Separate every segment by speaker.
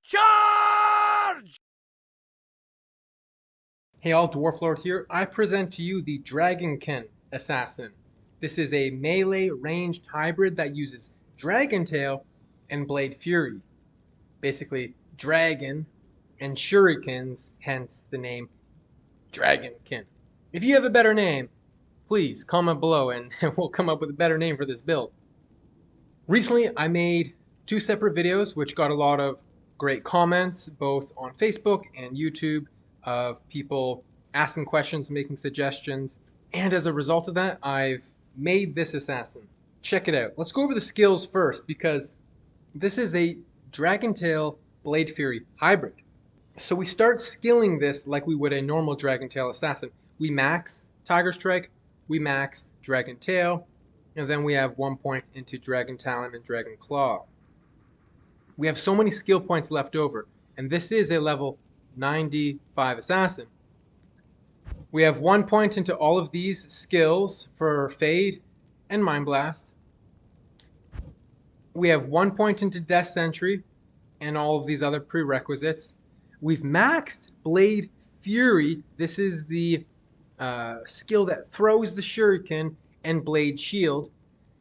Speaker 1: Charge!
Speaker 2: Hey all, Dwarf Lord here. I present to you the Dragonkin Assassin. This is a melee ranged hybrid that uses Dragon Tail and Blade Fury. Basically, dragon and shurikens, hence the name Dragonkin. If you have a better name, please comment below and we'll come up with a better name for this build. Recently, I made two separate videos which got a lot of great comments, both on Facebook and YouTube, of people asking questions, making suggestions, and as a result of that, I've made this assassin. Check it out. Let's go over the skills first, because this is a Dragon Tail Blade Fury hybrid. So we start skilling this like we would a normal Dragon Tail assassin. We max Tiger Strike, we max Dragon Tail, and then we have 1 point into Dragon Talon and Dragon Claw. We have so many skill points left over, and this is a level 95 assassin. We have 1 point into all of these skills for Fade and Mind Blast. We have 1 point into Death Sentry and all of these other prerequisites. We've maxed Blade Fury. This is the skill that throws the shuriken and Blade Shield.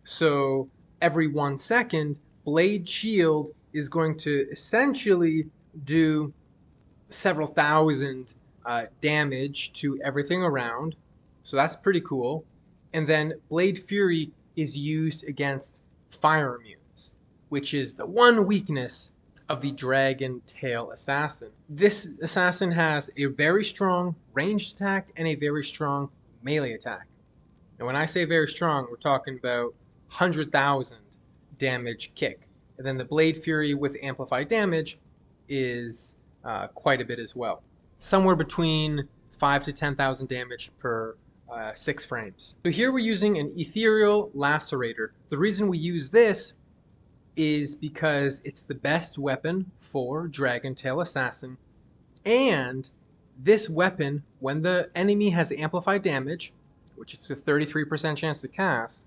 Speaker 2: So every 1 second, Blade Shield is going to essentially do several thousand damage to everything around. So that's pretty cool. And then Blade Fury is used against fire immunes, which is the one weakness of the Dragon Tail Assassin. This assassin has a very strong ranged attack and a very strong melee attack. And when I say very strong, we're talking about 100,000 damage kick. And then the Blade Fury with amplified damage is quite a bit as well. Somewhere between 5 to 10,000 damage per 6 frames. So here we're using an Ethereal Lacerator. The reason we use this is because it's the best weapon for Dragon Tail Assassin, and this weapon, when the enemy has amplified damage, which it's a 33% chance to cast,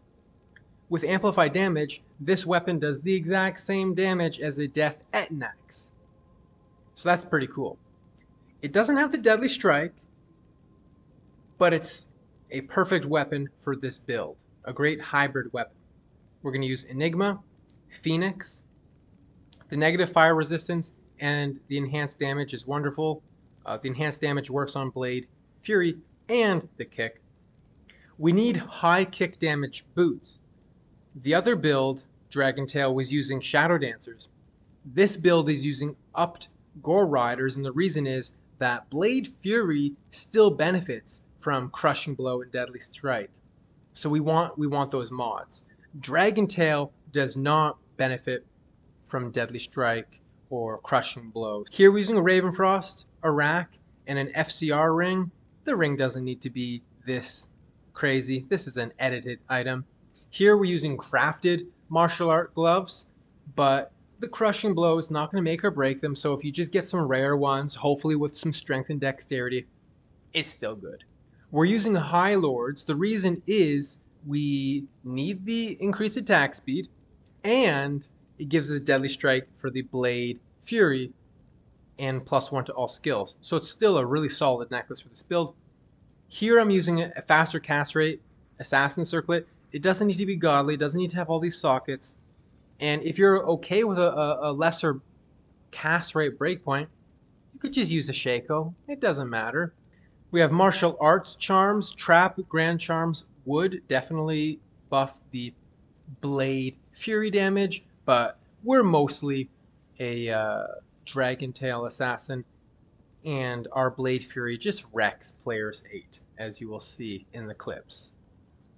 Speaker 2: with amplified damage, this weapon does the exact same damage as a Death Etnax. So that's pretty cool. It doesn't have the Deadly Strike, but it's a perfect weapon for this build. A great hybrid weapon. We're going to use Enigma, Phoenix. The negative fire resistance and the enhanced damage is wonderful. The enhanced damage works on Blade Fury and the kick. We need high kick damage boots. The other build, Dragon Tail, was using Shadow Dancers. This build is using upped Gore Riders, and the reason is that Blade Fury still benefits from Crushing Blow and Deadly Strike. So we want those mods. Dragon Tail does not benefit from Deadly Strike or Crushing Blow. Here we're using a Ravenfrost, a rack, and an FCR ring. The ring doesn't need to be this crazy. This is an edited item. Here we're using crafted martial art gloves, but the Crushing Blow is not going to make or break them, so if you just get some rare ones, hopefully with some strength and dexterity, it's still good. We're using High Lords. The reason is we need the increased attack speed, and it gives us Deadly Strike for the Blade Fury and +1 to all skills. So it's still a really solid necklace for this build. Here I'm using a faster cast rate Assassin Circlet. It doesn't need to be godly, it doesn't need to have all these sockets. And if you're okay with a lesser cast rate breakpoint, you could just use a Shaco. It doesn't matter. We have martial arts charms. Trap Grand Charms would definitely buff the Blade Fury damage, but we're mostly a Dragon Tail Assassin, and our Blade Fury just wrecks players 8, as you will see in the clips.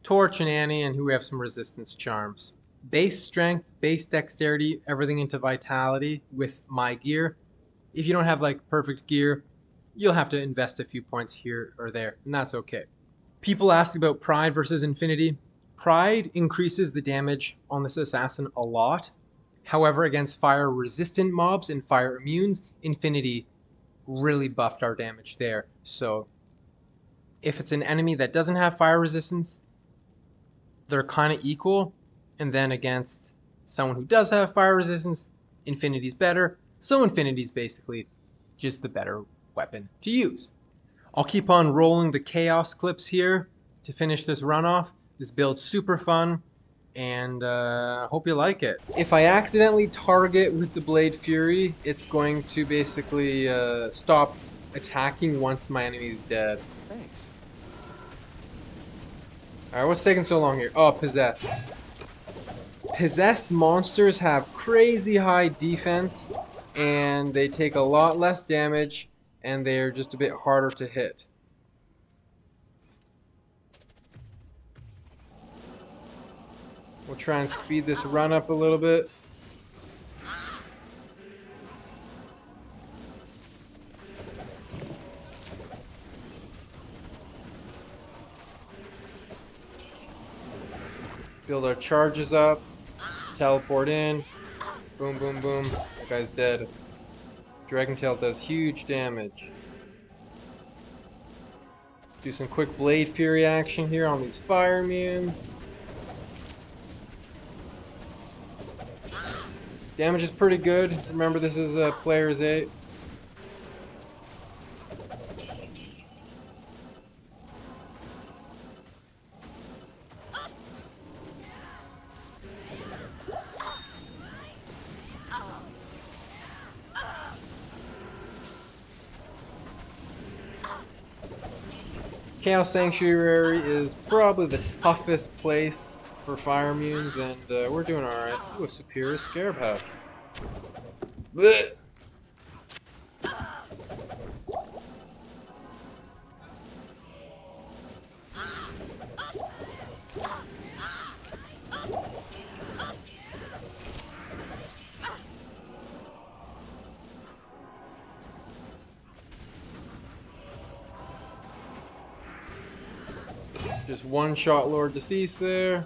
Speaker 2: Torch and Annie, and who have some resistance charms. Base strength, base dexterity, everything into vitality with my gear. If you don't have like perfect gear, you'll have to invest a few points here or there, and that's okay. People ask about Pride versus Infinity. Pride increases the damage on this assassin a lot. However, against fire resistant mobs and fire immunes, Infinity really buffed our damage there. So if it's an enemy that doesn't have fire resistance, they're kind of equal. And then against someone who does have fire resistance, Infinity's better. So Infinity's basically just the better weapon to use. I'll keep on rolling the chaos clips here to finish this run off. This build's super fun, and hope you like it. If I accidentally target with the Blade Fury, it's going to basically stop attacking once my enemy's dead.
Speaker 1: Thanks.
Speaker 2: Alright, what's taking so long here? Oh, Possessed. Possessed monsters have crazy high defense, and they take a lot less damage, and they're just a bit harder to hit. We'll try and speed this run up a little bit. Build our charges up. Teleport in. Boom, boom, boom. That guy's dead. Dragon Tail does huge damage. Do some quick Blade Fury action here on these fire immunes. Damage is pretty good. Remember, this is player's 8. Chaos Sanctuary is probably the toughest place for fire immunes, and we're doing alright. Ooh, a superior Scarab House. Blech. Just one shot Lord Deceased there.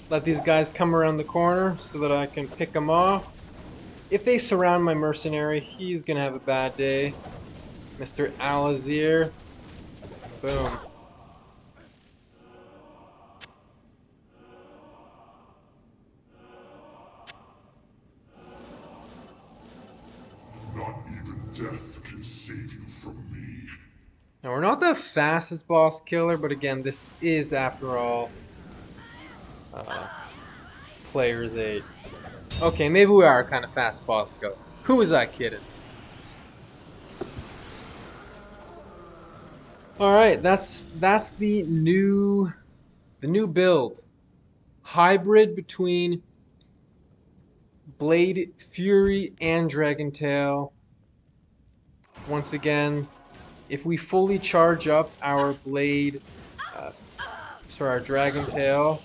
Speaker 2: Let these guys come around the corner so that I can pick them off. If they surround my mercenary, he's gonna have a bad day. Mr. Alazir. Boom.
Speaker 3: Not even death can save you from me.
Speaker 2: Now, we're not the fastest boss killer, but again, this is, after all, player's 8. Okay, maybe we are kind of fast boss killer. Who was I kidding? Alright, that's the new build. Hybrid between Blade Fury and Dragon Tail. Once again, if we fully charge up our Blade, our Dragon Tail,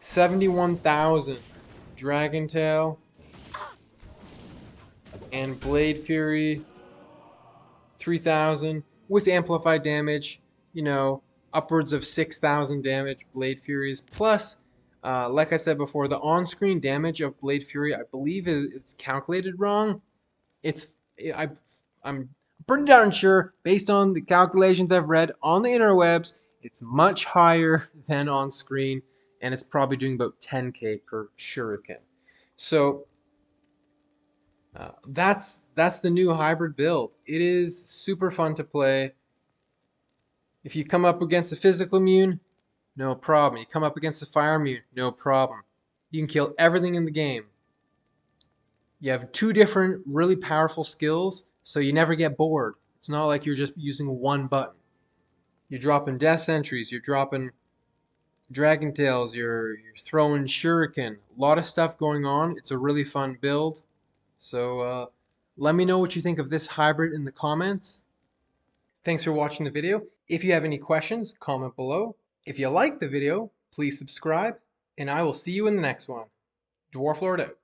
Speaker 2: $71,000 Dragon Tail and Blade Fury 3,000 with amplified damage, you know, upwards of 6,000 damage Blade Furies, plus like I said before, the on-screen damage of Blade Fury, I believe it's calculated wrong. I'm pretty darn sure, based on the calculations I've read on the interwebs, it's much higher than on screen, and it's probably doing about 10k per shuriken. So that's the new hybrid build. It is super fun to play. If you come up against a physical immune, no problem. You come up against a fire immune, no problem. You can kill everything in the game. You have 2 different really powerful skills, so you never get bored. It's not like you're just using one button. You're dropping death sentries, you're dropping dragon tails, you're throwing shuriken. A lot of stuff going on. It's a really fun build. So let me know what you think of this hybrid in the comments. Thanks for watching the video. If you have any questions, comment below. If you like the video, please subscribe, and I will see you in the next one. Dwarf Lord out.